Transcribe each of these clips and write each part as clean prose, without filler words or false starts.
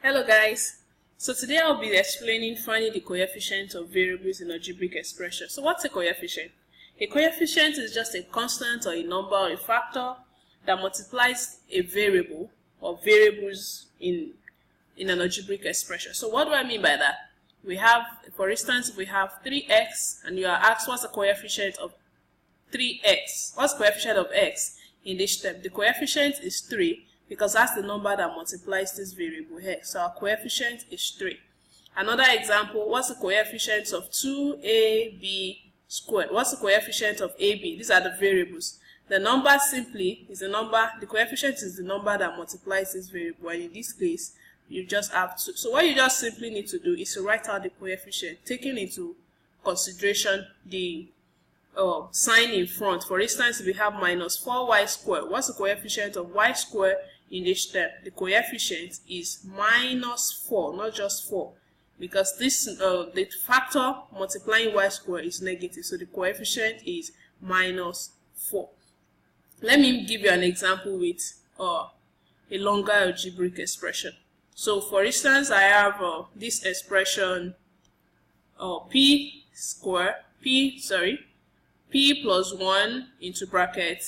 Hello guys, so today I'll be explaining finding the coefficient of variables in algebraic expression. So what's a coefficient? A coefficient is just a constant or a number or a factor that multiplies a variable or variables in an algebraic expression. So what do I mean by that? We have, for instance, we have 3x and you are asked what's the coefficient of 3x. What's the coefficient of x in this step? The coefficient is 3 because that's the number that multiplies this variable here. So our coefficient is 3. Another example, what's the coefficient of 2ab squared? What's the coefficient of ab? These are the variables. The number simply is the number, the coefficient is the number that multiplies this variable, and in this case, you just have 2. So what you just simply need to do is to write out the coefficient, taking into consideration the sign in front. For instance, if we have minus 4y squared, what's the coefficient of y squared in this step? The coefficient is minus 4, not just 4, because this the factor multiplying y squared is negative, so the coefficient is minus 4. Let me give you an example with a longer algebraic expression. So for instance, I have this expression p plus 1 into bracket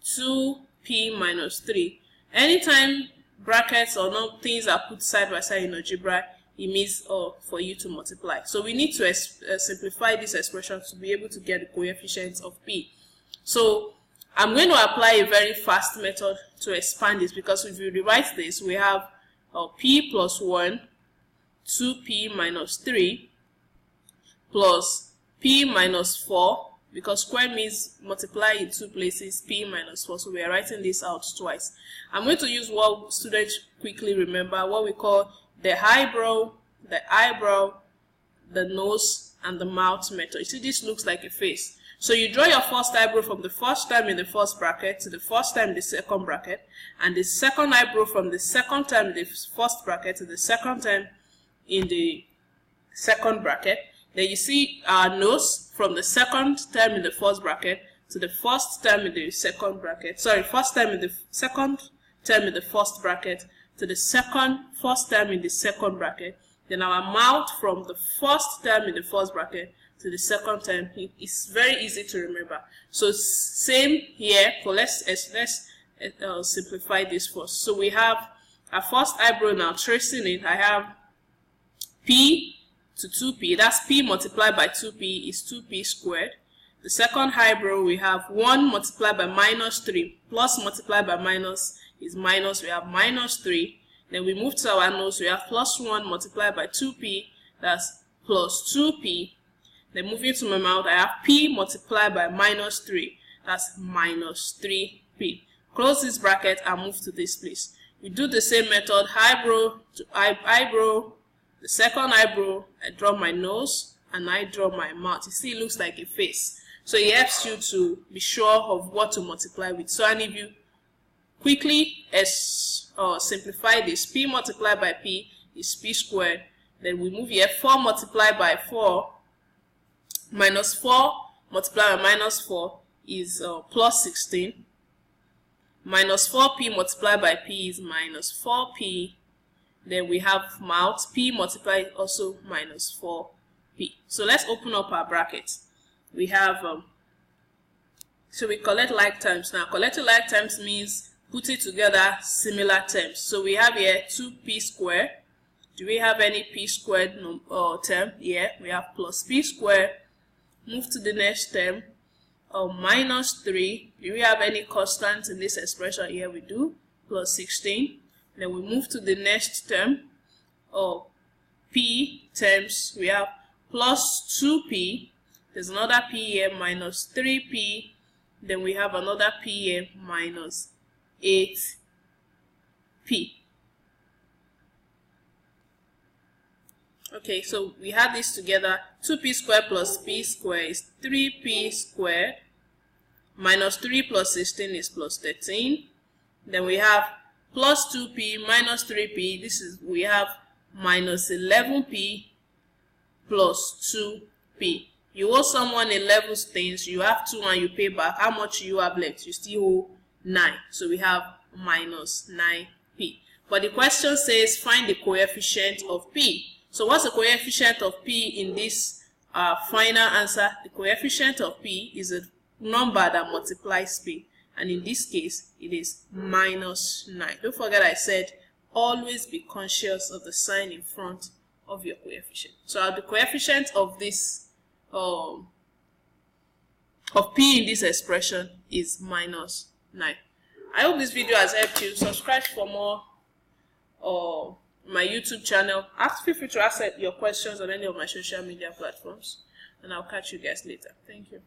2p minus 3. Anytime brackets or not things are put side by side in algebra, it means for you to multiply. So we need to simplify this expression to be able to get the coefficient of p. So I'm going to apply a very fast method to expand this, because if you rewrite this, we have p plus 1, 2p minus 3 plus p minus 4, because square means multiply in two places, p minus 4, so we are writing this out twice. I'm going to use what students quickly remember, what we call the eyebrow, the nose, and the mouth method. You see, this looks like a face. So you draw your first eyebrow from the first term in the first bracket to the first term in the second bracket, and the second eyebrow from the second term in the first bracket to the second term in the second bracket. Then you see our nose from the second term in the first bracket to the first term in the second bracket. Sorry, first term in the second term in the first bracket to the first term in the second bracket. Then our mouth from the first term in the first bracket to the second term. It's very easy to remember. So same here. So let's simplify this first. So we have our first eyebrow now. Tracing it, I have p to 2p. That's p multiplied by 2p is 2p squared. The second eyebrow, we have 1 multiplied by minus 3 plus multiplied by minus is minus. We have minus 3. Then we move to our nose. We have plus 1 multiplied by 2p. That's plus 2p. Then moving to my mouth, I have p multiplied by minus 3. That's minus 3p. Close this bracket and move to this place. We do the same method, eyebrow to eyebrow. The second eyebrow, I draw my nose and I draw my mouth. You see, it looks like a face. So it helps you to be sure of what to multiply with. So, and if you quickly simplify this, p multiplied by p is p squared. Then we move here, 4 multiplied by 4 minus 4 multiplied by minus 4 is plus 16. Minus 4p multiplied by p is minus 4p. Then we have mouth, p multiplied also minus 4p. So let's open up our bracket. We have, so we collect like terms. Now collecting like terms means putting together similar terms. So we have here 2p squared. Do we have any p squared term? Yeah, we have plus p squared. Move to the next term, minus 3. Do we have any constant in this expression? Here we do, plus 16. Then we move to the next term, p terms. We have plus 2p. There's another p here, minus 3p. Then we have another p here, minus 8p. Okay, so we have this together. 2p squared plus p squared is 3p squared. Minus 3 plus 16 is plus 13. Then we have plus 2p minus 3p. We have minus 11p plus 2p. You owe someone 11 things. You have 2 and you pay back. How much you have left? You still owe 9. So we have minus 9p. But the question says find the coefficient of P. So what's the coefficient of P in this final answer? The coefficient of P is a number that multiplies P. And in this case, it is -9. Don't forget I said always be conscious of the sign in front of your coefficient. So the coefficient of this of P in this expression is -9. I hope this video has helped you. Subscribe for more my YouTube channel. Feel free to ask your questions on any of my social media platforms, and I'll catch you guys later. Thank you.